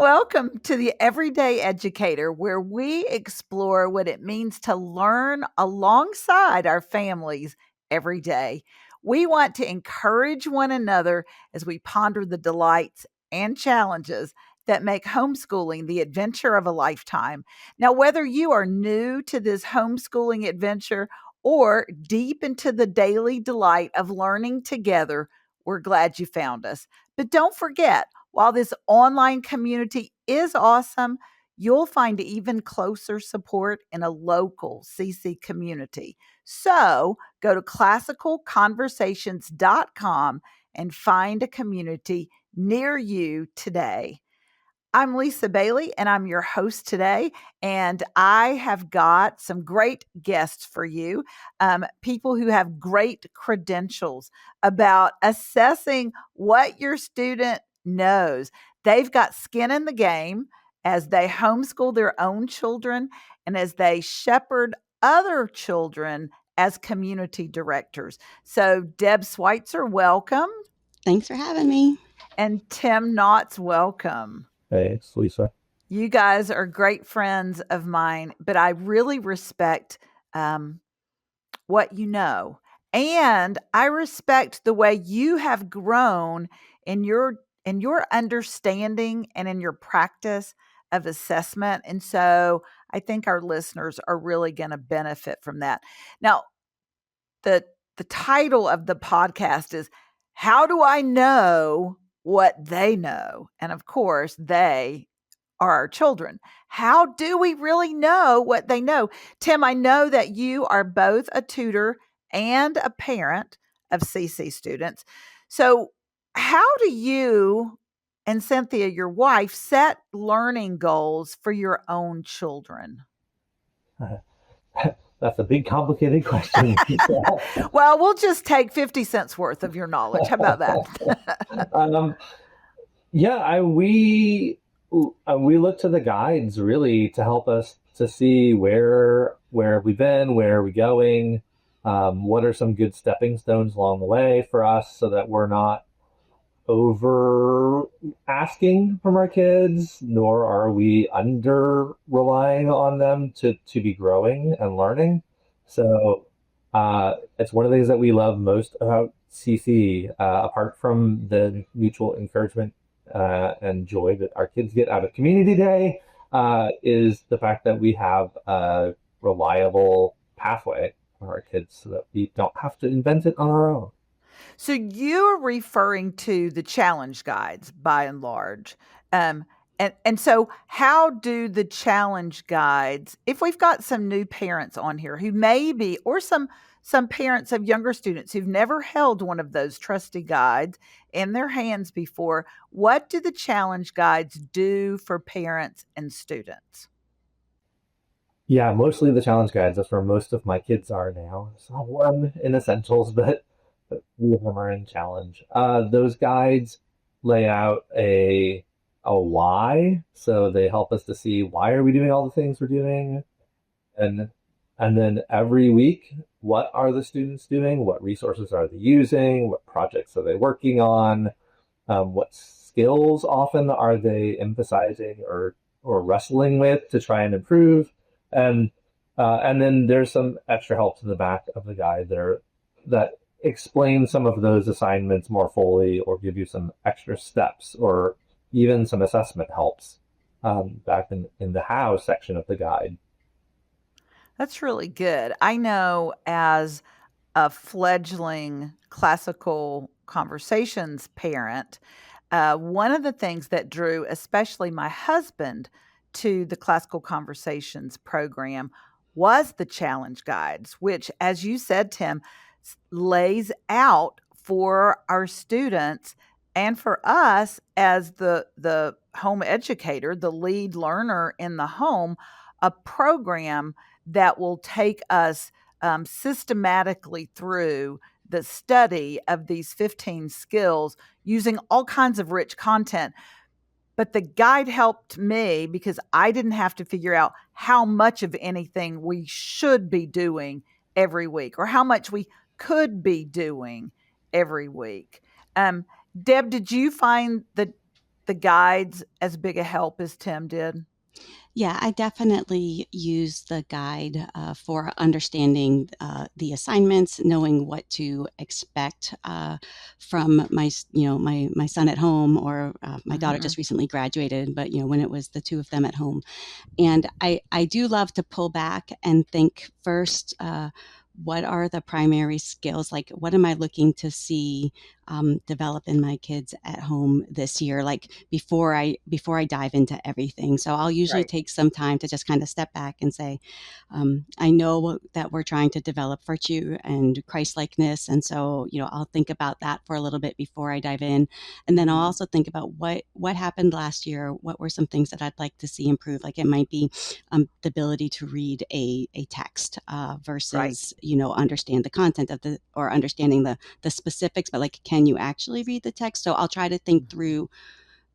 Welcome to the Everyday Educator, where we explore what it means to learn alongside our families every day. We want to encourage one another as we ponder the delights and challenges that make homeschooling the adventure of a lifetime. Now, whether you are new to this homeschooling adventure or deep into the daily delight of learning together, we're glad you found us. But don't forget, while this online community is awesome, you'll find even closer support in a local CC community. So go to classicalconversations.com and find a community near you today. I'm Lisa Bailey, and I'm your host today. And I have got some great guests for you, people who have great credentials about assessing what your student knows. They've got skin in the game as they homeschool their own children and as they shepherd other children as community directors. So, Deb Switzer, welcome. Thanks for having me. And Tim Knotts, welcome. Hey, it's Lisa. You guys are great friends of mine, but I really respect what you know. And I respect the way you have grown in your understanding and in your practice of assessment. And so I think our listeners are really going to benefit from that. Now, the title of the podcast is How Do I Know What They Know? And of course, they are our children. How do we really know what they know? Tim, I know that you are both a tutor and a parent of CC students. So, how do you and Cynthia, your wife, set learning goals for your own children? That's a big, complicated question. Well, we'll just take 50 cents worth of your knowledge. How about that? We look to the guides really to help us to see where have we been, where are we going, what are some good stepping stones along the way for us, so that we're not over asking from our kids, nor are we under relying on them to be growing and learning. So it's one of the things that we love most about CC, apart from the mutual encouragement and joy that our kids get out of Community Day, is the fact that we have a reliable pathway for our kids so that we don't have to invent it on our own. So you're referring to the challenge guides by and large. And so how do the challenge guides, if we've got some new parents on here who maybe, or some parents of younger students who've never held one of those trusty guides in their hands before, what do the challenge guides do for parents and students? Yeah, mostly the challenge guides. That's where most of my kids are now. So one in Essentials, but few of them are in Challenge. Those guides lay out a why, so they help us to see why are we doing all the things we're doing, and then every week, what are the students doing? What resources are they using? What projects are they working on? What skills often are they emphasizing or wrestling with to try and improve? And then there's some extra help in the back of the guide that explain some of those assignments more fully, or give you some extra steps, or even some assessment helps back in the how section of the guide. That's really good. I know as a fledgling classical conversations parent, one of the things that drew especially my husband to the classical conversations program was the challenge guides, which, as you said, Tim, lays out for our students and for us as the home educator, the lead learner in the home, a program that will take us systematically through the study of these 15 skills using all kinds of rich content. But the guide helped me because I didn't have to figure out how much of anything we should be doing every week or how much we could be doing every week. Deb, did you find the the guides as big a help as Tim did? Yeah, I definitely use the guide for understanding the assignments, knowing what to expect from my son at home, or my daughter Mhm. just recently graduated, but when it was the two of them at home. And I do love to pull back and think first, what are the primary skills? Like, what am I looking to see develop in my kids at home this year? Like before I dive into everything. So I'll usually Right. take some time to just kind of step back and say, I know that we're trying to develop virtue and Christ-likeness, and so I'll think about that for a little bit before I dive in, and then I'll Mhm. also think about what happened last year. What were some things that I'd like to see improve? Like it might be the ability to read a text Right. versus understand the content of the or understanding the specifics, but like can you actually read the text? So I'll try to think Mhm. through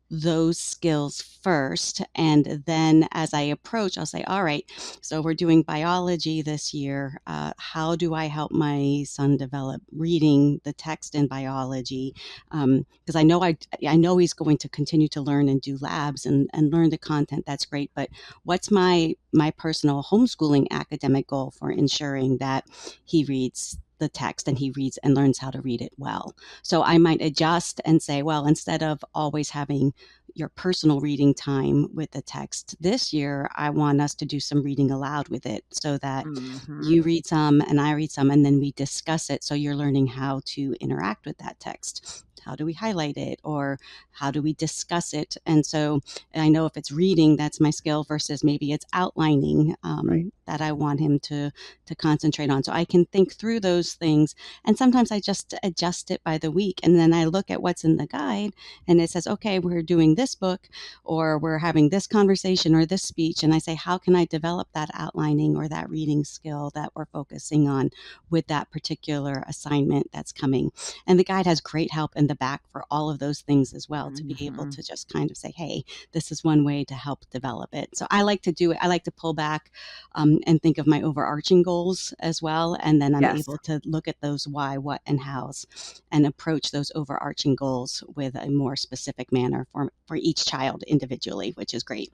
those skills first. And then as I approach, I'll say, all right, so we're doing biology this year. How do I help my son develop reading the text in biology? Because I know he's going to continue to learn and do labs and learn the content. That's great. But what's my personal homeschooling academic goal for ensuring that he reads the text and he reads and learns how to read it well? So I might adjust and say, well, instead of always having your personal reading time with the text, this year, I want us to do some reading aloud with it so that Mhm. you read some and I read some, and then we discuss it. So you're learning how to interact with that text. How do we highlight it, or how do we discuss it? And so I know if it's reading, that's my skill, versus maybe it's outlining Right. that I want him to concentrate on. So I can think through those things, and sometimes I just adjust it by the week, and then I look at what's in the guide, and it says, okay, we're doing this book, or we're having this conversation or this speech, and I say, how can I develop that outlining or that reading skill that we're focusing on with that particular assignment that's coming? And the guide has great help in the back for all of those things as well, to be able Mhm. to just kind of say, hey, this is one way to help develop it. So I like to do it. I like to pull back and think of my overarching goals as well. And then I'm Yes. able to look at those why, what, and hows, and approach those overarching goals with a more specific manner for each child individually, which is great.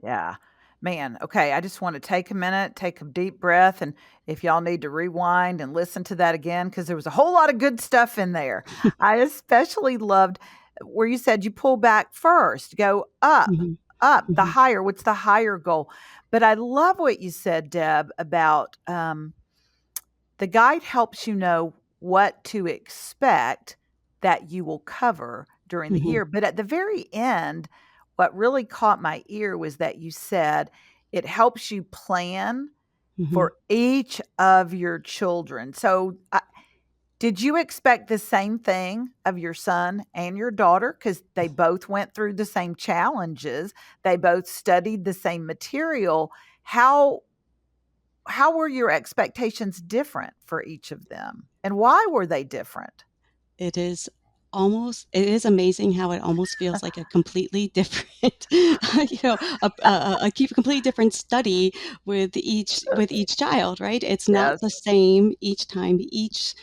Yeah. Man, okay, I just wanna take a minute, take a deep breath, and if y'all need to rewind and listen to that again, because there was a whole lot of good stuff in there. I especially loved where you said you pull back first, go Mhm, up, the mhm, higher, what's the higher goal? But I love what you said, Deb, about, the guide helps you know what to expect that you will cover during the mhm, year. But at the very end, what really caught my ear was that you said it helps you plan mhm. for each of your children. So, did you expect the same thing of your son and your daughter? Because they both went through the same challenges, they both studied the same material. How how were your expectations different for each of them, and why were they different? It is amazing how it almost feels like a completely different, a completely different study with each child, right? It's not Yes, the same each time. Each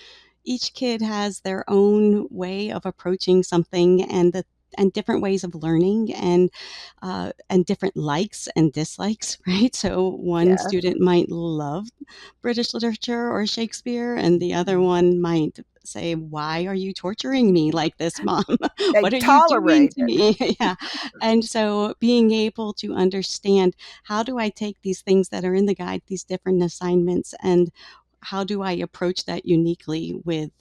kid has their own way of approaching something, and different ways of learning, and different likes and dislikes, right? So one yes. student might love British literature or Shakespeare, and the other Mhm. one might say, "Why are you torturing me like this, mom? They What are you doing tolerate to it. me?" Yeah. And so being able to understand, how do I take these things that are in the guide, these different assignments, and how do I approach that uniquely with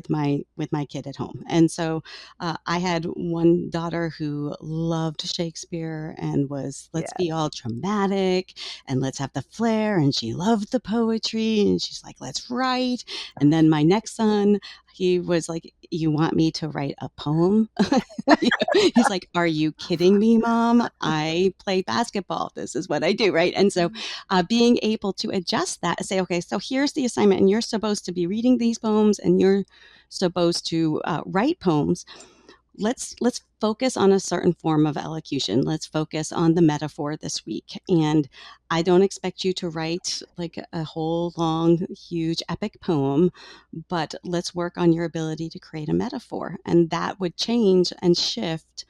my kid at home? And so I had one daughter who loved Shakespeare and was, let's be Yes. all dramatic and let's have the flair. And she loved the poetry and she's like, let's write. And then my next son, he was like, you want me to write a poem? He's like, are you kidding me, mom? I play basketball. This is what I do. Right. And so being able to adjust that and say, okay, so here's the assignment, and you're supposed to be reading these poems and you're supposed to write poems. Let's focus on a certain form of elocution. Let's focus on the metaphor this week. And I don't expect you to write like a whole long, huge, epic poem, but let's work on your ability to create a metaphor. And that would change and shift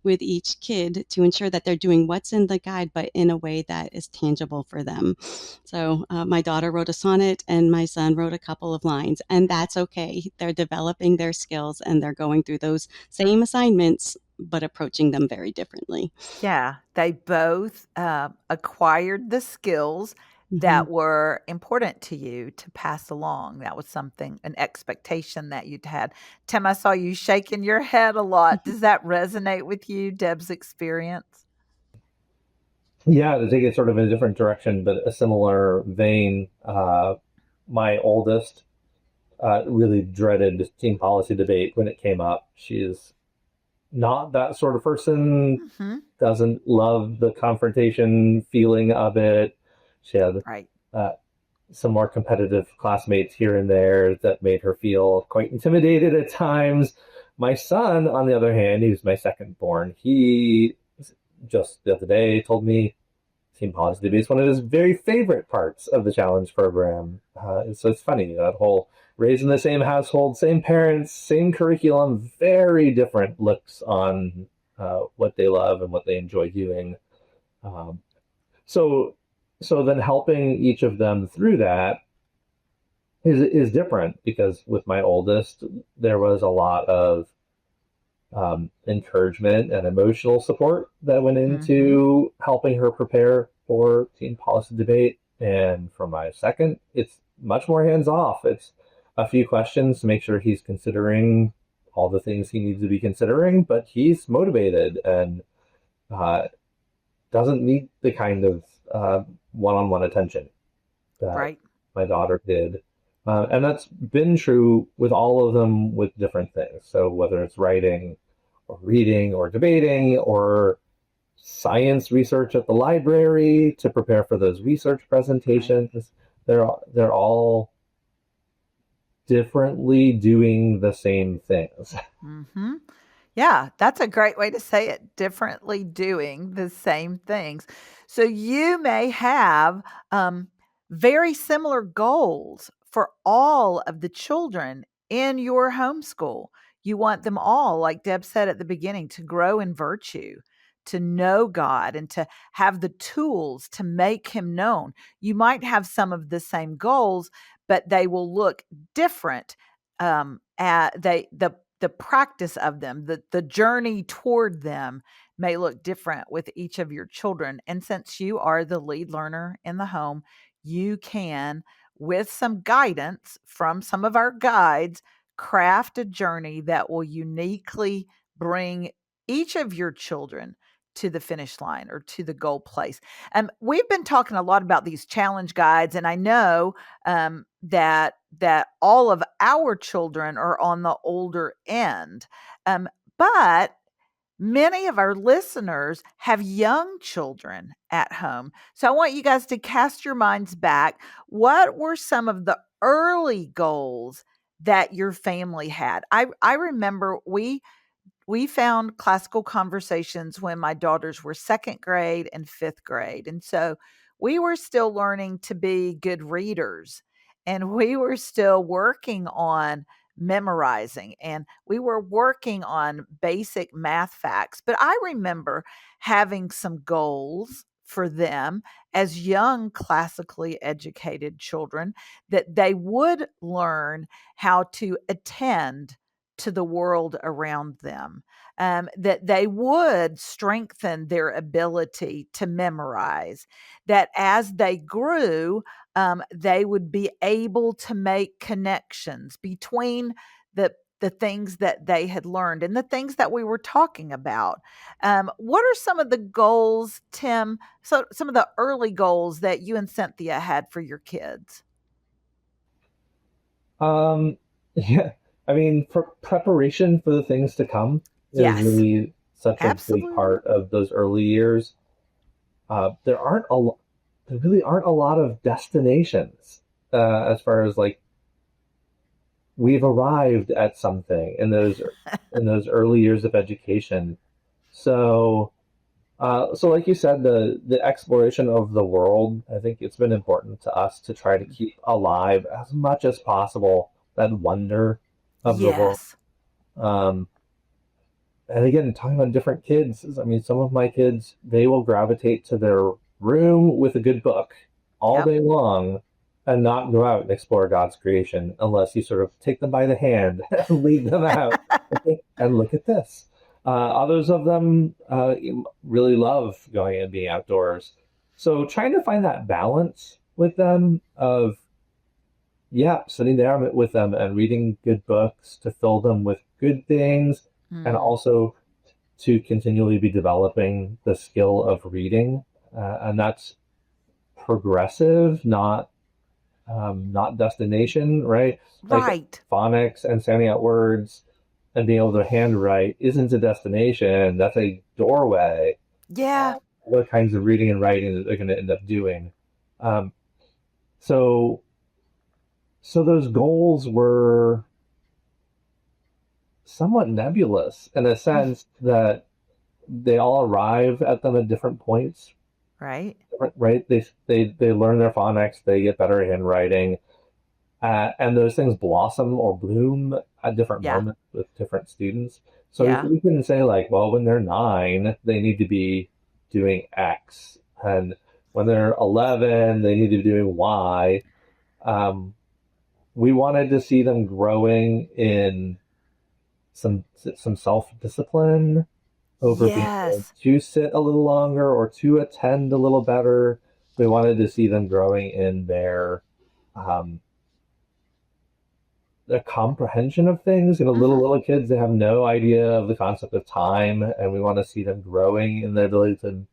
with each kid to ensure that they're doing what's in the guide, but in a way that is tangible for them. So my daughter wrote a sonnet and my son wrote a couple of lines, and that's okay. They're developing their skills and they're going through those same assignments, but approaching them very differently. Yeah, they both, acquired the skills Hmm. that were important to you to pass along. That was something an expectation that you'd had. Tim, I saw you shaking your head a lot. Does that resonate with you, Deb's experience? Yeah, to take it sort of in a different direction, but a similar vein. My oldest really dreaded team policy debate when it came up. She's not that sort of person, Mhm. doesn't love the confrontation feeling of it. She had Right. uh, some more competitive classmates here and there that made her feel quite intimidated at times. My son, on the other hand, he's my second born. He just the other day told me team policy debate is one of his very favorite parts of the challenge program. So it's funny, that whole raised in the same household, same parents, same curriculum, very different looks on what they love and what they enjoy doing. Um, so, so then helping each of them through that is different, because with my oldest, there was a lot of encouragement and emotional support that went Mhm. into helping her prepare for teen policy debate. And for my second, it's much more hands off. It's a few questions to make sure he's considering all the things he needs to be considering, but he's motivated and uh, doesn't need the kind of one on one attention that Right. my daughter did. And that's been true with all of them with different things. So whether it's writing or reading or debating or science research at the library to prepare for those research Right. presentations, they're all differently doing the same things. Mhm. Yeah, that's a great way to say it, differently doing the same things. So you may have, um, very similar goals for all of the children in your homeschool. You want them all, like Deb said at the beginning, to grow in virtue, to know God, and to have the tools to make him known. You might have some of the same goals, but they will look different, at the practice of them, the journey toward them may look different with each of your children. And since you are the lead learner in the home, you can, with some guidance from some of our guides, craft a journey that will uniquely bring each of your children to the finish line or to the goal place. We've been talking a lot about these challenge guides, and I know that all of our children are on the older end. But many of our listeners have young children at home. So I want you guys to cast your minds back. What were some of the early goals that your family had? I remember we found classical conversations when my daughters were second grade and fifth grade. And so we were still learning to be good readers, and we were still working on memorizing, and we were working on basic math facts. But I remember having some goals for them as young classically educated children, that they would learn how to attend to the world around them, that they would strengthen their ability to memorize, that as they grew, they would be able to make connections between the things that they had learned and the things that we were talking about. What are some of the goals, Tim? So, some of the early goals that you and Cynthia had for your kids? Um, yeah, I mean, for preparation for the things to come is Yes, really such a big absolutely. part of those early years. There aren't there really aren't a lot of destinations as far as like we've arrived at something in those early years of education. So, so like you said, the exploration of the world, I think it's been important to us to try to keep alive as much as possible that wonder of the world. Yes. Um, and again, talking about different kids, I mean, some of my kids, they will gravitate to their room with a good book all Yep. day long and not go out and explore God's creation unless you sort of take them by the hand and lead them out. Okay, and look at this. Others of them really love going and being outdoors. So trying to find that balance with them of, yeah, sitting down with them and reading good books to fill them with good things, and Mm, also to continually be developing the skill of reading, and that's progressive, not destination, right? Like right. phonics and sounding out words and being able to handwrite isn't a destination. That's a doorway. Yeah. What kinds of reading and writing that they're going to end up doing? Um, so, so those goals were somewhat nebulous in a Mm, sense that they all arrive at them at different points, right. right? They learn their phonics, they get better at handwriting, and those things blossom or bloom at different Yeah. moments with different students. So Yeah. we can say like, well, when they're 9, they need to be doing X, and when they're 11, they need to be doing Y. Um, we wanted to see them growing in some self discipline over being able Yes. to sit a little longer or to attend a little better. We wanted to see them growing in um, their comprehension of things. You know, Hmm. little kids, they have no idea of the concept of time, and we want to see them growing in their ability to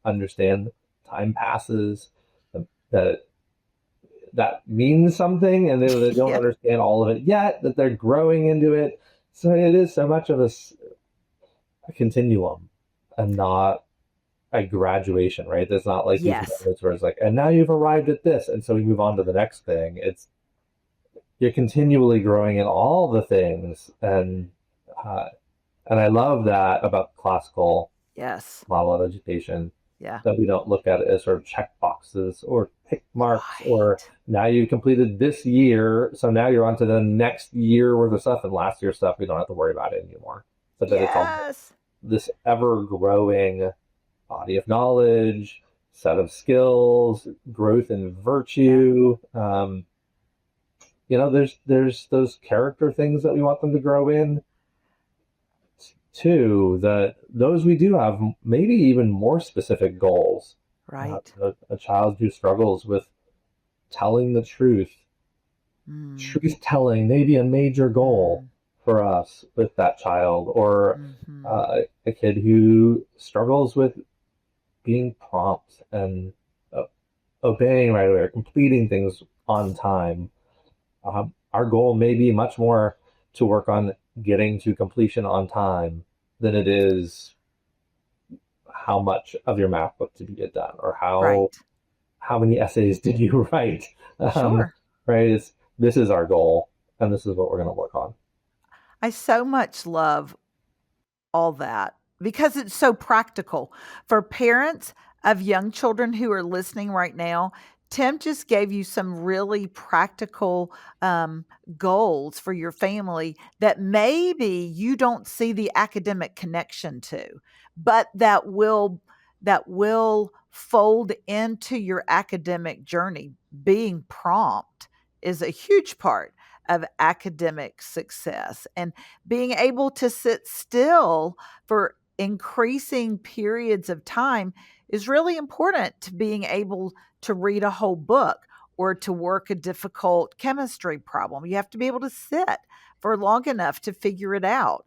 understand time passes, that that means something, and they don't Yeah. understand all of it yet. That they're growing into it. So it is so much of a continuum, and not a graduation, right? There's not like these Yes. moments where it's like, and now you've arrived at this, and so we move on to the next thing. It's you're continually growing in all the things, uh, and I love that about classical Yes. model of education, Yeah. that we don't look at it as sort of check boxes or tick marks or Right. now you completed this year, so now you're on to the next year worth of stuff, and last year's stuff we don't have to worry about it anymore. But that it's all Yes. this ever growing body of knowledge, set of skills, growth in Yeah. virtue. There's those character things that we want them to grow in too. That those we do have maybe even more specific goals. Right. A child who struggles with telling the truth, Mm, truth telling, maybe a major goal mm, for us with that child, or hmm. a kid who struggles with being prompt and uh, obeying right away or completing things on time. Our goal may be much more to work on getting to completion on time than it is how much of your math book did you get done, or Right. how many essays did you write. Um, Sure. right? This is our goal, and this is what we're going to work on. I so much love all that because it's so practical. For parents of young children who are listening right now, Tim just gave you some really practical um, goals for your family that maybe you don't see the academic connection to, but that will fold into your academic journey. Being prompt is a huge part of academic success, and being able to sit still for increasing periods of time is really important to being able to read a whole book or to work a difficult chemistry problem. You have to be able to sit for long enough to figure it out.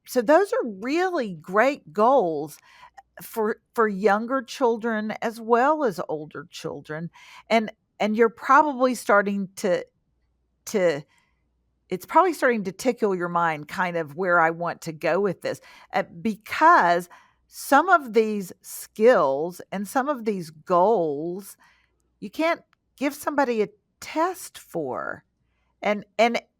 So those are really great goals for younger children as well as older children, and you're probably starting to it's probably starting to tickle your mind kind of where I want to go with this, because some of these skills and some of these goals you can't give somebody a test for. And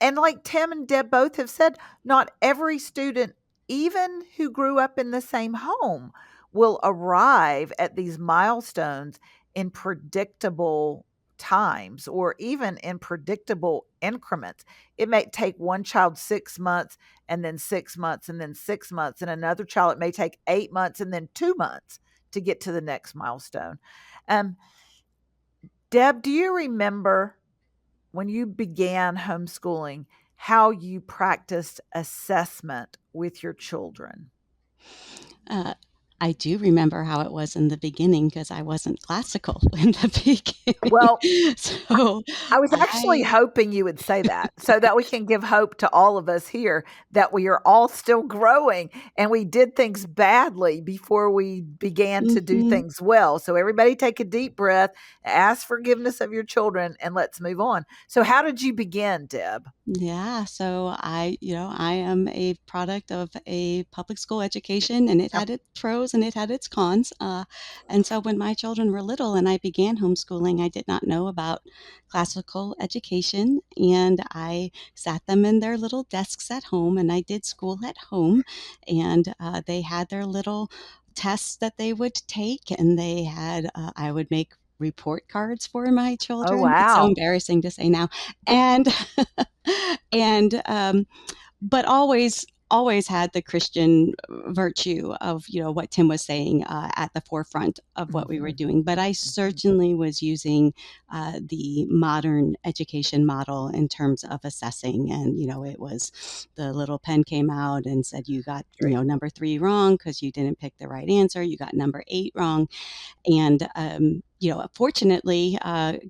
like Tim and Deb both have said, not every student, even who grew up in the same home, will arrive at these milestones in predictable times or even in predictable increments. It may take one child 6 months and then 6 months and then 6 months, and another child, it may take 8 months and then 2 months to get to the next milestone. Um, Deb, do you remember when you began homeschooling how you practiced assessment with your children? Uh, I do remember how it was in the beginning because I wasn't classical in the Well, beginning. So I was actually I hoping you would say that so that we can give hope to all of us here that we are all still growing and we did things badly before we began to do mhm. things well. So, everybody take a deep breath, ask forgiveness of your children, and let's move on. So, how did you begin, Deb? Yeah, so I am a product of a public school education, and it Yep. had its pros and it had its cons. And so when my children were little and I began homeschooling, I did not know about classical education, and I sat them in their little desks at home, and I did school at home, and they had their little tests that they would take, and I would make report cards for my Oh, children. It's so wow. embarrassing to say now, and and but always had the Christian virtue of what Tim was saying at the forefront of what we were Mhm, doing. But I mhm. certainly was using the modern education model in terms of assessing, and it was the little pen came out and said you got Great. number 3 wrong because you didn't pick the right answer. You got number 8 wrong, and fortunately,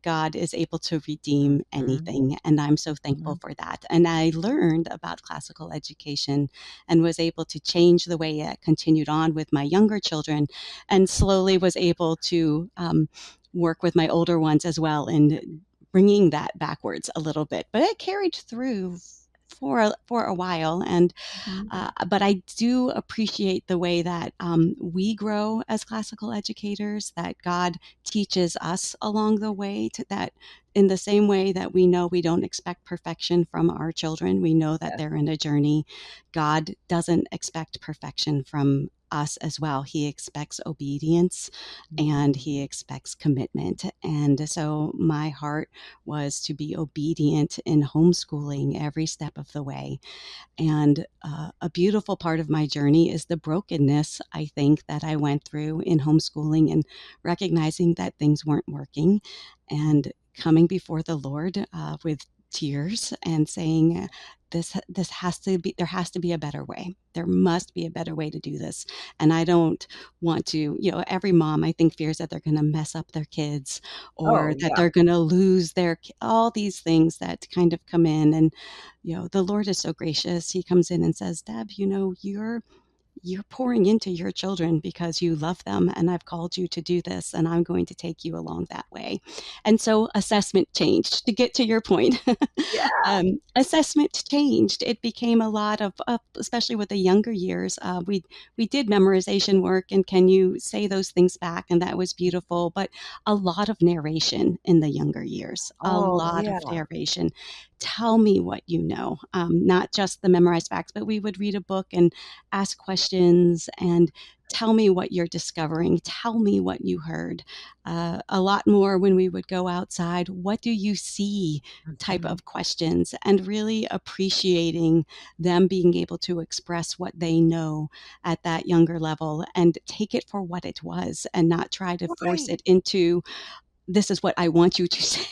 God is able to redeem Mhm, anything, and I'm so thankful mhm. for that. And I learned about classical education and was able to change the way it continued on with my younger children, and slowly was able to work with my older ones as well in bringing that backwards a little bit. But it carried through for a while, and Mhm. but I do appreciate the way that we grow as classical educators, that God teaches us along the way, to that in the same way that we know we don't expect perfection from our children, we know that Yes. they're in a journey. God doesn't expect perfection from us as well. He expects obedience and Mhm. he expects commitment. And so my heart was to be obedient in homeschooling every step of the way. And a beautiful part of my journey is the brokenness, I think, that I went through in homeschooling and recognizing that things weren't working and coming before the Lord with tears and saying, this has to be, there has to be a better way. There must be a better way to do this. And I don't want to, every mom, I think, fears that they're going to mess up their kids, or Oh, that yeah. they're going to lose all these things that kind of come in. And the Lord is so gracious. He comes in and says, Deb, you're pouring into your children because you love them, and I've called you to do this, and I'm going to take you along that way. And so assessment changed. To get to your point, Yeah. assessment changed. It became a lot of especially with the younger years. We did memorization work, and can you say those things back? And that was beautiful. But a lot of narration in the younger years. A Oh, lot of yeah. narration. Tell me what you know, not just the memorized facts, but we would read a book and ask questions and tell me what you're discovering. Tell me what you heard. A lot more when we would go outside. What do you see? Type Mhm. of questions, and really appreciating them being able to express what they know at that younger level and take it for what it was and not try to force Right, it into this is what I want you to say,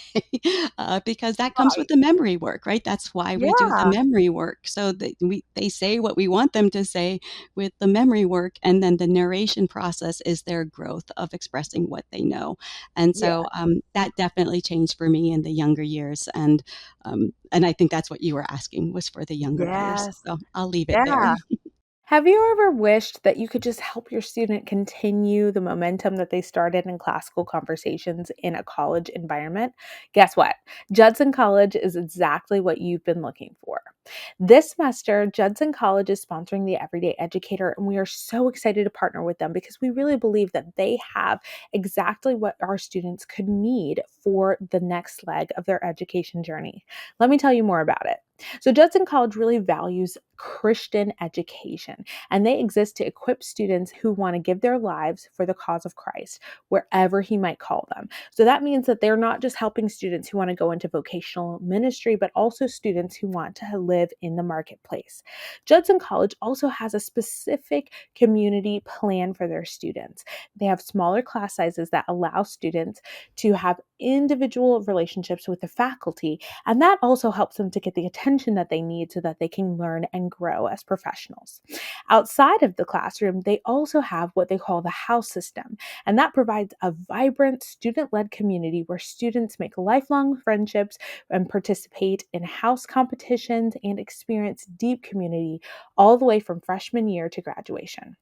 because that comes with right. the memory work, right? That's why we do the Yeah. memory work. So that they say what we want them to say with the memory work, and then the narration process is their growth of expressing what they know. And Yeah. so that definitely changed for me in the younger years, and I think that's what you were asking was for the younger years. Yes. So I'll leave it there. Yeah. Have you ever wished that you could just help your student continue the momentum that they started in classical conversations in a college environment? Guess what? Judson College is exactly what you've been looking for. This semester, Judson College is sponsoring the Everyday Educator, and we are so excited to partner with them because we really believe that they have exactly what our students could need for the next leg of their education journey. Let me tell you more about it. So Judson College really values Christian education, and they exist to equip students who want to give their lives for the cause of Christ, wherever he might call them. So that means that they're not just helping students who want to go into vocational ministry, but also students who want to live in the marketplace. Judson College also has a specific community plan for their students. They have smaller class sizes that allow students to have individual relationships with the faculty, and that also helps them to get the attention that they need so that they can learn and grow as professionals. Outside of the classroom, they also have what they call the house system, and that provides a vibrant student led community where students make lifelong friendships and participate in house competitions and experience deep community all the way from freshman year to graduation.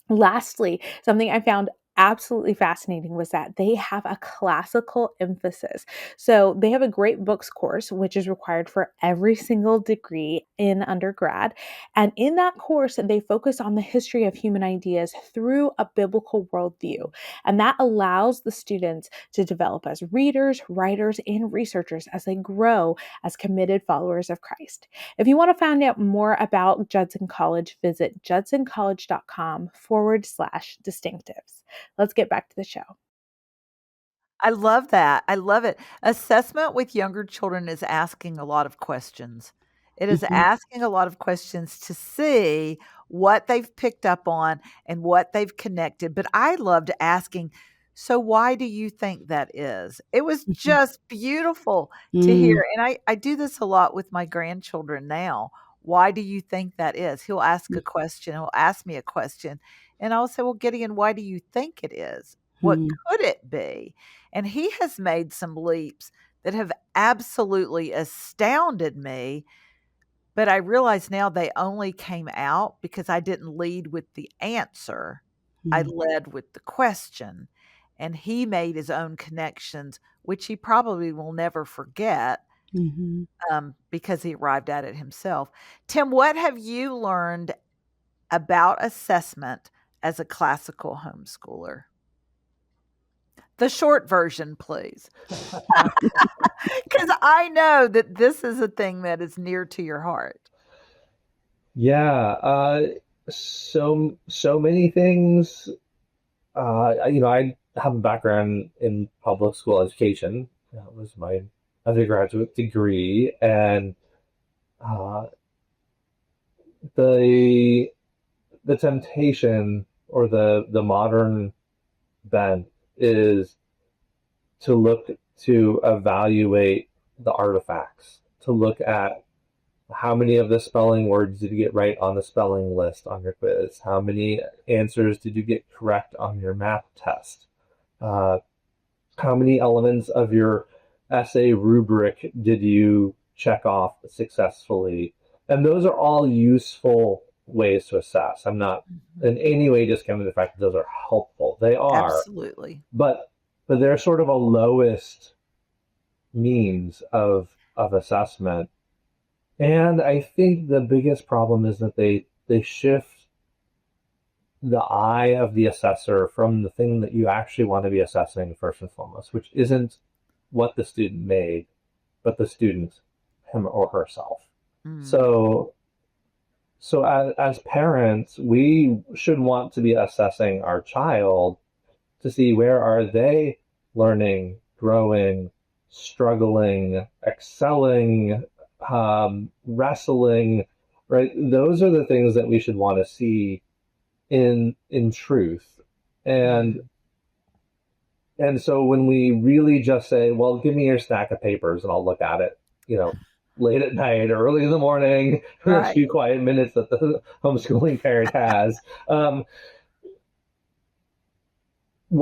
Lastly, something I found absolutely fascinating was that they have a classical emphasis. So they have a great books course, which is required for every single degree in undergrad. And in that course, they focus on the history of human ideas through a biblical worldview. And that allows the students to develop as readers, writers, and researchers as they grow as committed followers of Christ. If you want to find out more about Judson College, visit judsoncollege.com/distinctives. Let's get back to the show. I love that. I love it. Assessment with younger children is asking a lot of questions. It is Mhm, asking a lot of questions to see what they've picked up on and what they've connected. But I loved asking, so why do you think that is? It was mhm, just beautiful to mm, hear. And I do this a lot with my grandchildren now. Why do you think that is? He'll ask a question, he'll ask me a question, and I'll say, well, Gideon, why do you think it is? What mhm, could it be? And he has made some leaps that have absolutely astounded me, but I realize now they only came out because I didn't lead with the answer. I mm, led with the question, and he made his own connections, which he probably will never forget, mhm. because he arrived at it himself. Tim, what have you learned about assessment as a classical homeschooler? The short version, please. Because I know that this is a thing that is near to your heart. Yeah, so many things. I have a background in public school education. That was my undergraduate degree, and uh, the the temptation or the modern bent is to look to evaluate the artifacts, to look at how many of the spelling words did you get right on the spelling list on your quiz? How many answers did you get correct on your math test? Uh, how many elements of your essay rubric did you check off successfully? And those are all useful ways to assess. I'm not Mhm. in any way discounting the fact that those are helpful. They are, Absolutely. but they're sort of a lowest means of assessment. And I think the biggest problem is that they shift the eye of the assessor from the thing that you actually want to be assessing first and foremost, which isn't what the student made, but the student, him or herself. Mm. So as parents, we should want to be assessing our child to see where are they learning, growing, struggling, excelling, wrestling, right? Those are the things that we should want to see in truth. And Mm. so when we really just say, well, give me your stack of papers and I'll look at it, late at night or early in the morning for those Right. few quiet minutes that the homeschooling parent has.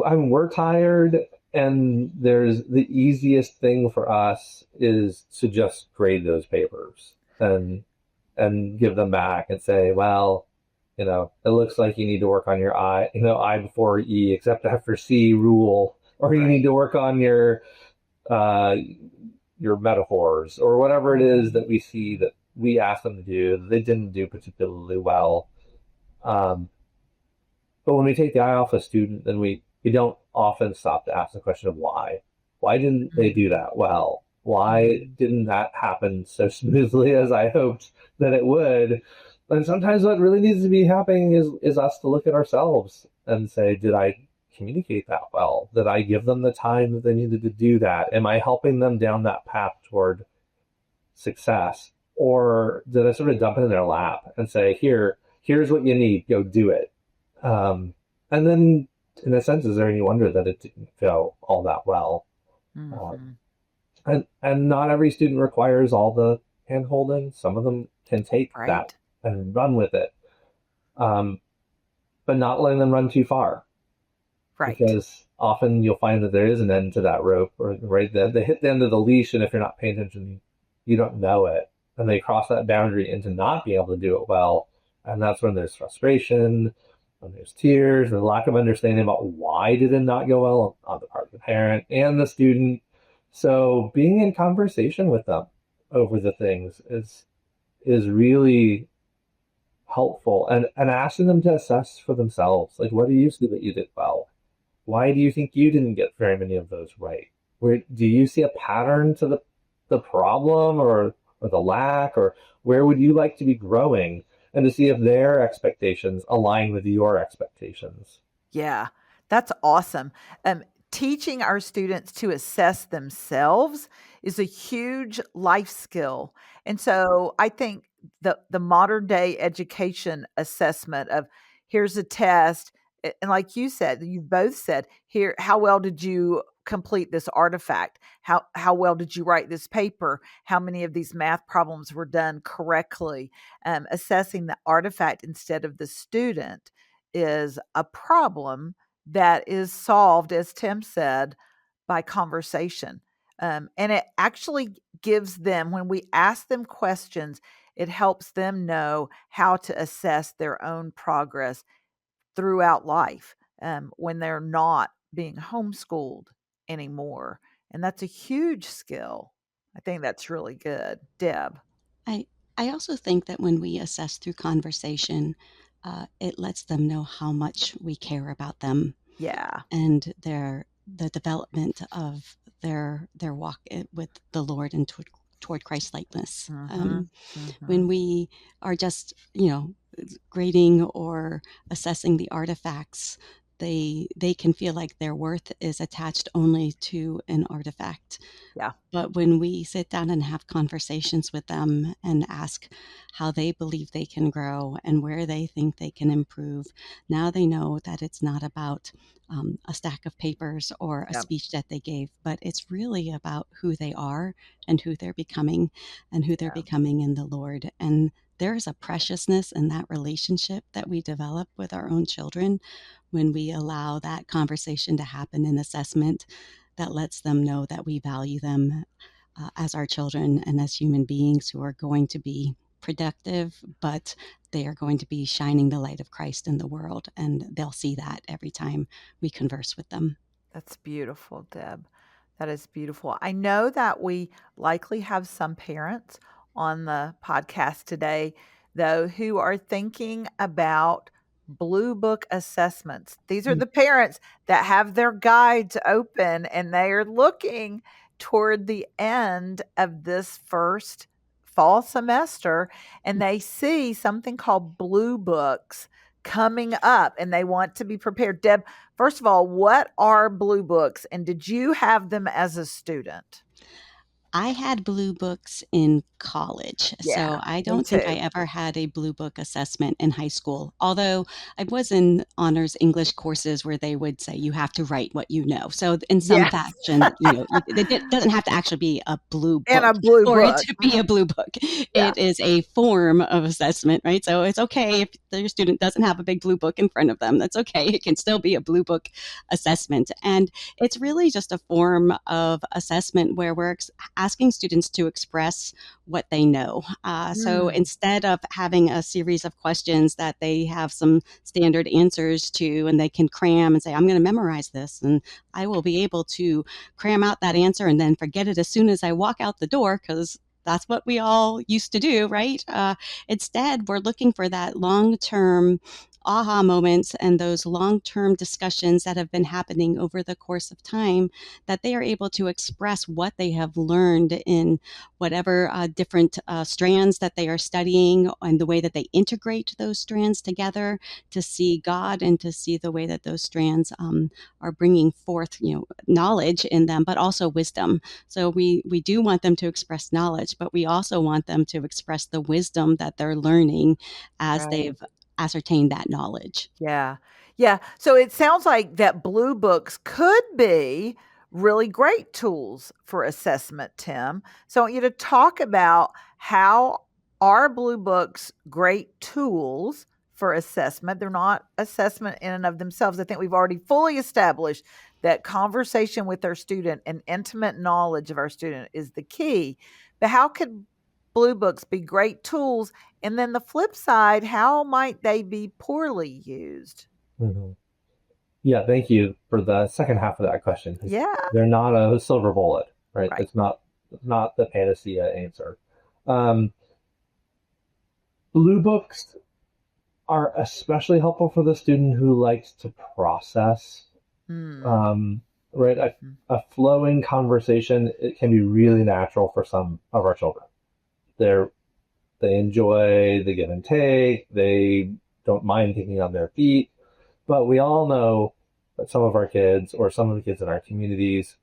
I mean, we're tired, and there's the easiest thing for us is to just grade those papers and give them back and say, well, it looks like you need to work on your I before E, except after C rule, or you need Right. to work on uh, your metaphors or whatever it is Mhm. that we see that we asked them to do that they didn't do particularly well. Um, but when we take the eye off a student, then we don't often stop to ask the question of why. Why didn't they do Mhm. that well? Why Mm. didn't that happen so smoothly as I hoped that it would? And sometimes what really needs to be happening is us to look at ourselves and say, did I communicate that well? Did I give them the time that they needed to do that? Am I helping them down that path toward success? Or did I sort of dump it in their lap and say, here's what you need, go do it? And then, in a sense, is there any wonder that it didn't go all that well? Um, Mhm. and not every student requires all the hand holding. Some of them can take that Right. and run with it, um, but not letting them run too far, Right. because often you'll find that there is an end to that rope, or right, they hit the end of the leash, and if you're not paying attention, you don't know it, and they cross that boundary into not being able to do it well, and that's when there's frustration, when there's tears, and lack of understanding about why did it not go well on the part of the parent and the student. So being in conversation with them over the things is really helpful, and asking them to assess for themselves, like, what do you see that you did well? Why do you think you didn't get very many of those right? Where do you see a pattern to the problem, or the lack, or where would you like to be growing, and to see if their expectations align with your expectations. Yeah, that's awesome. Teaching our students to assess themselves is a huge life skill. And so I think the modern day education assessment of here's a test, and like you said, you both said, here, how well did you complete this artifact? How well did you write this paper? How many of these math problems were done correctly? Assessing the artifact instead of the student is a problem that is solved, as Tim said, by conversation. And it actually gives them, when we ask them questions, it helps them know how to assess their own progress throughout life when they're not being homeschooled anymore. And that's a huge skill. I think that's really good. Deb. I I also think that when we assess through conversation, it lets them know how much we care about them Yeah. and the development of their walk with the Lord and toward Christ likeness. Mm-hmm. When Mm-hmm. we are just, grading or assessing the artifacts, they can feel like their worth is attached only to an artifact. Yeah. But when we sit down and have conversations with them and ask how they believe they can grow and where they think they can improve, now they know that it's not about a stack of papers or a Yeah. speech that they gave, but it's really about who they are and who they're becoming and who they're Yeah. becoming in the Lord. And there is a preciousness in that relationship that we develop with our own children when we allow that conversation to happen in assessment that lets them know that we value them as our children and as human beings who are going to be productive, but they are going to be shining the light of Christ in the world. And they'll see that every time we converse with them. That's beautiful, Deb. That is beautiful. I know that we likely have some parents on the podcast today, though, who are thinking about blue book assessments. These are Mm. the parents that have their guides open and they are looking toward the end of this first fall semester and they see something called blue books coming up and they want to be prepared. Deb, first of all, what are blue books and did you have them as a student? I had blue books in college, so Yeah, I me don't think I too. ever had a blue book assessment in high school. Although I was in honors English courses where they would say you have to write what you know. So in some Yes, fashion, it doesn't have to actually be a blue in book a blue for it book. to be a blue book. Yeah, It is a form of assessment, right? So it's okay if your student doesn't have a big blue book in front of them. That's okay. It can still be a blue book assessment. And it's really just a form of assessment where we're asking students to express what they know. So mm, instead of having a series of questions that they have some standard answers to and they can cram and say, I'm going to memorize this and I will be able to cram out that answer and then forget it as soon as I walk out the door because that's what we all used to do, right? Instead, we're looking for that long term aha moments and those long-term discussions that have been happening over the course of time, that they are able to express what they have learned in whatever different strands that they are studying, and the way that they integrate those strands together to see God and to see the way that those strands are bringing forth, knowledge in them, but also wisdom. So we do want them to express knowledge, but we also want them to express the wisdom that they're learning as Right. they've ascertained that knowledge. Yeah. Yeah. So it sounds like that blue books could be really great tools for assessment, Tim. So I want you to talk about how are blue books great tools for assessment? They're not assessment in and of themselves. I think we've already fully established that conversation with our student and intimate knowledge of our student is the key. But how could blue books be great tools, and then the flip side, how might they be poorly used? Mm-hmm. Yeah, thank you for the second half of that question, because Yeah, they're not a silver bullet, right? right. It's not the panacea answer. Um, Blue books are especially helpful for the student who likes to process, Mm, um, right? mhm. A flowing conversation, it can be really natural for some of our children. They're they enjoy the give and take. They don't mind thinking on their feet. But we all know that some of our kids, or some of the kids in our communities,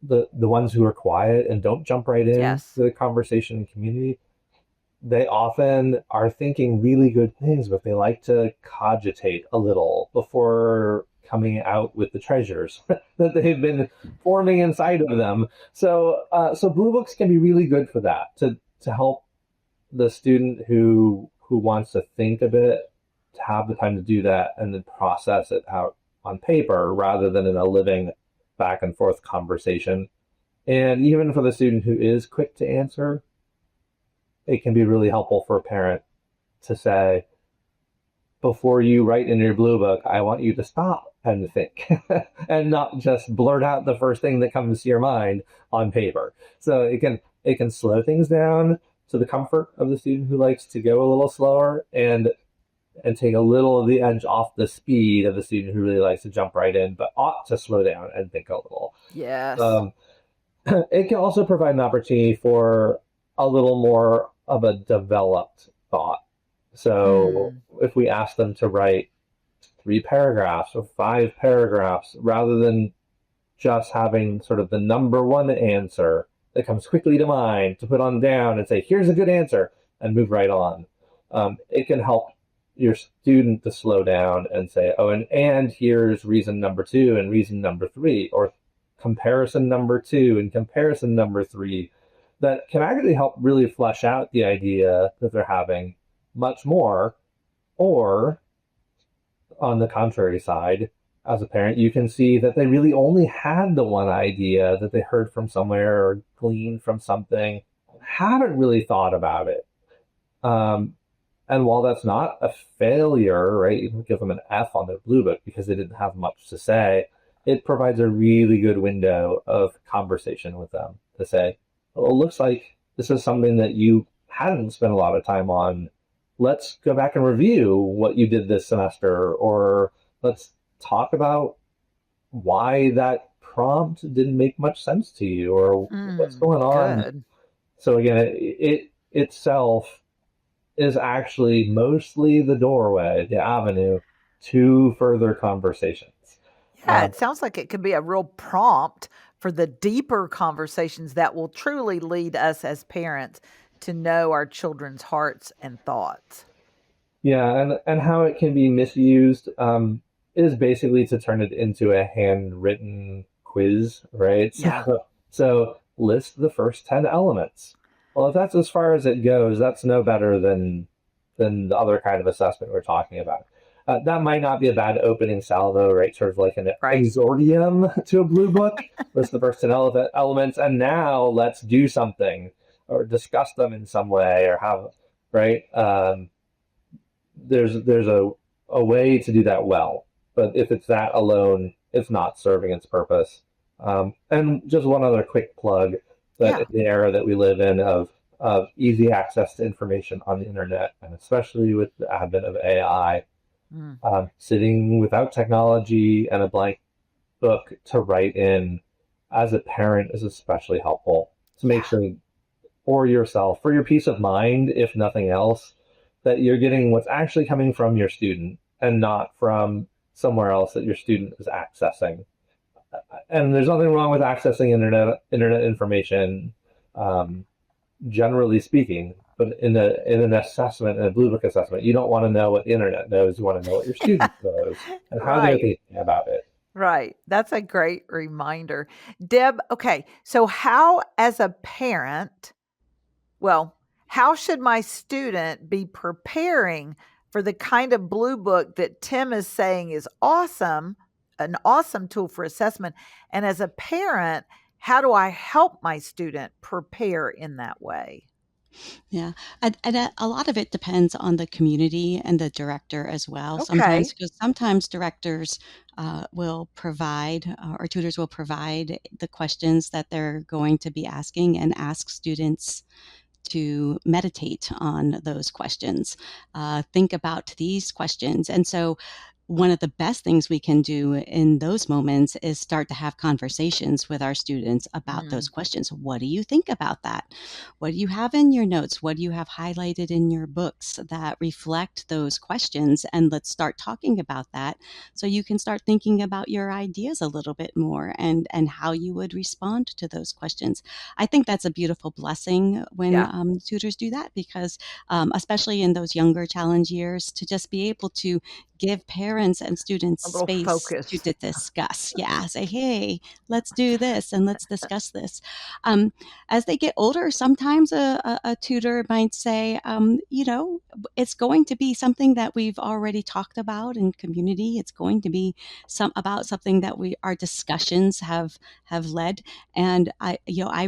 the ones who are quiet and don't jump right in Yes. to the conversation and community, they often are thinking really good things, but they like to cogitate a little before coming out with the treasures that they've been forming inside of them. So blue books can be really good for that, to help the student who wants to think a bit to have the time to do that and then process it out on paper rather than in a living back and forth conversation. And even for the student who is quick to answer, it can be really helpful for a parent to say, before you write in your blue book, I want you to stop and think and not just blurt out the first thing that comes to your mind on paper. So it can slow things down to the comfort of the student who likes to go a little slower, and take a little of the edge off the speed of the student who really likes to jump right in, but ought to slow down and think a little. Yes. Um, it can also provide an opportunity for a little more of a developed thought. So Mm, if we ask them to write 3 paragraphs or 5 paragraphs, rather than just having sort of the number one answer that comes quickly to mind to put on down and say, here's a good answer, and move right on. It can help your student to slow down and say, oh, and here's reason number 2 and reason number 3, or comparison number 2 and comparison number 3, that can actually help really flesh out the idea that they're having much more. Or on the contrary side, as a parent, you can see that they really only had the one idea that they heard from somewhere or gleaned from something, haven't really thought about it. And while that's not a failure, right, you can give them an F on their blue book because they didn't have much to say, it provides a really good window of conversation with them to say, well, it looks like this is something that you hadn't spent a lot of time on. Let's go back and review what you did this semester, or let's talk about why that prompt didn't make much sense to you, or what's mm, going on. good. So again, it itself is actually mostly the doorway, the avenue to further conversations. Yeah, it sounds like it could be a real prompt for the deeper conversations that will truly lead us as parents to know our children's hearts and thoughts. Yeah, and how it can be misused, is basically to turn it into a handwritten quiz, right? Yeah. So list the first 10 elements. Well, if that's as far as it goes, that's no better than the other kind of assessment we're talking about. That might not be a bad opening salvo, right? Sort of like an Right. exordium to a blue book. List the first 10 elements, and now let's do something or discuss them in some way, or have, right? There's a way to do that well, but if it's that alone, it's not serving its purpose. And just one other quick plug, that Yeah. in the era that we live in of easy access to information on the internet, and especially with the advent of AI, Mm. Sitting without technology and a blank book to write in as a parent is especially helpful to make Yeah. sure for yourself, for your peace of mind, if nothing else, that you're getting what's actually coming from your student and not from somewhere else that your student is accessing. And there's nothing wrong with accessing internet information, um, generally speaking. But in an assessment, in a blue book assessment, you don't want to know what the internet knows. You want to know what your student knows and how they're Right. thinking about it. Right. That's a great reminder. Deb, okay. So, how, as a parent, well, how should my student be preparing for the kind of blue book that Tim is saying is awesome, an awesome tool for assessment? And as a parent, how do I help my student prepare in that way? Yeah, and a lot of it depends on the community and the director as well. Sometimes, Okay. because sometimes directors will provide or tutors will provide the questions that they're going to be asking and ask students to meditate on those questions. Think about these questions. And so, one of the best things we can do in those moments is start to have conversations with our students about those Mm, questions. What do you think about that? What do you have in your notes? What do you have highlighted in your books that reflect those questions? And let's start talking about that so you can start thinking about your ideas a little bit more and how you would respond to those questions. I think that's a beautiful blessing when yeah. tutors do that because, especially in those younger challenge years, to just be able to give parents and students A little space focus. to discuss. Yeah, say, hey, let's do this and let's discuss this. Um, as they get older, sometimes a tutor might say, it's going to be something that we've already talked about in community. It's going to be something that our discussions have led, and I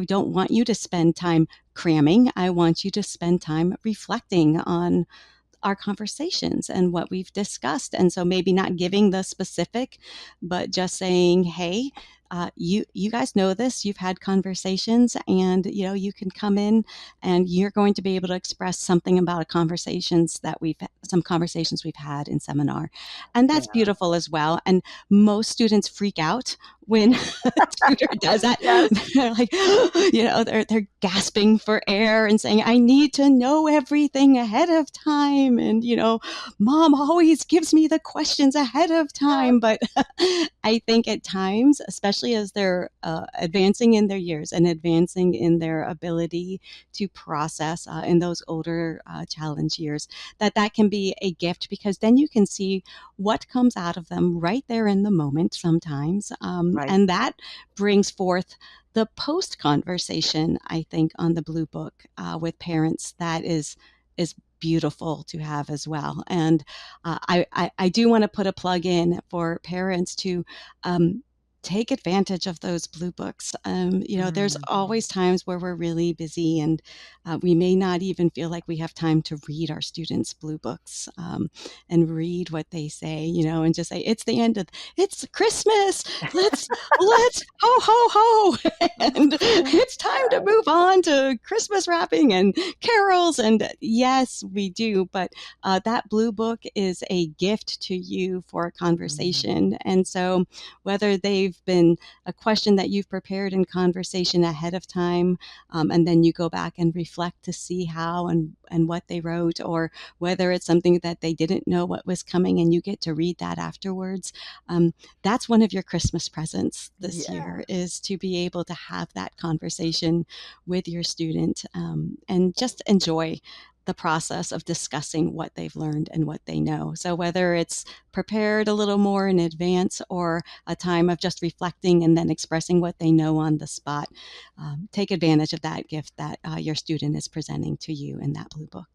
don't want you to spend time cramming. I want you to spend time reflecting on our conversations and what we've discussed. And so maybe not giving the specific, but just saying, hey, you guys know this. You've had conversations, and you can come in, and you're going to be able to express something about some conversations we've had in seminar, and that's Yeah. beautiful as well. And most students freak out when a tutor does that. Yes. They're like, they're gasping for air and saying, I need to know everything ahead of time. And, mom always gives me the questions ahead of time. But I think at times, especially as they're advancing in their years and advancing in their ability to process in those older challenge years, that can be a gift because then you can see what comes out of them right there in the moment sometimes. Right. And that brings forth the post conversation, I think, on the Blue Book with parents that is beautiful to have as well. And I do want to put a plug in for parents to take advantage of those Blue Books. There's Mm, always times where we're really busy and we may not even feel like we have time to read our students' Blue Books and read what they say, and just say, it's Christmas. Let's ho, ho, ho. And it's time to move on to Christmas wrapping and carols. And yes, we do. But that Blue Book is a gift to you for a mm, conversation. And so, whether they've been a question that you've prepared in conversation ahead of time, and then you go back and reflect to see how and what they wrote, or whether it's something that they didn't know what was coming and you get to read that afterwards. That's one of your Christmas presents this yeah. year, is to be able to have that conversation with your student and just enjoy the process of discussing what they've learned and what they know. So whether it's prepared a little more in advance or a time of just reflecting and then expressing what they know on the spot, take advantage of that gift that your student is presenting to you in that Blue Book.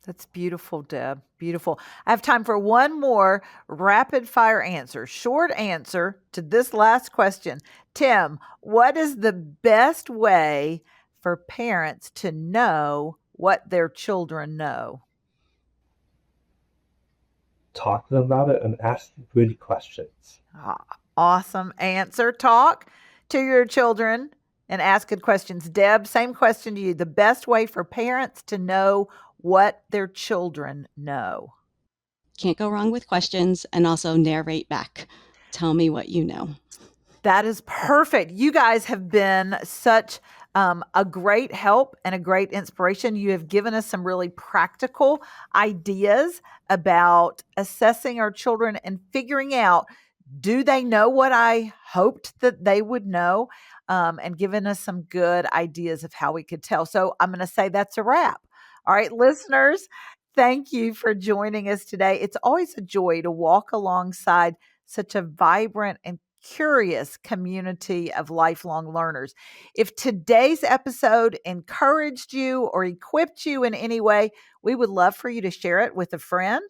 That's beautiful, Deb. Beautiful. I have time for one more rapid fire answer, short answer to this last question. Tim, what is the best way for parents to know what their children know? Talk to them about it and ask good questions. Ah, awesome answer. Talk to your children and ask good questions. Deb, same question to you. The best way for parents to know what their children know. Can't go wrong with questions, and also narrate back. Tell me what you know. That is perfect. You guys have been such a great help and a great inspiration. You have given us some really practical ideas about assessing our children and figuring out, do they know what I hoped that they would know? And given us some good ideas of how we could tell. So I'm going to say that's a wrap. All right, listeners, thank you for joining us today. It's always a joy to walk alongside such a vibrant and curious community of lifelong learners. If today's episode encouraged you or equipped you in any way, we would love for you to share it with a friend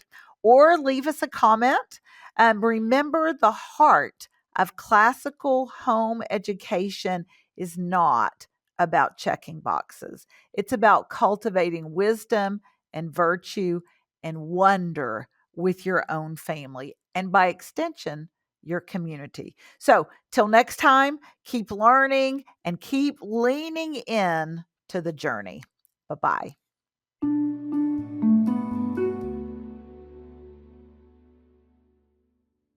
or leave us a comment. Remember, the heart of classical home education is not about checking boxes. It's about cultivating wisdom and virtue and wonder with your own family, and by extension, your community. So, till next time, keep learning and keep leaning in to the journey. Bye bye.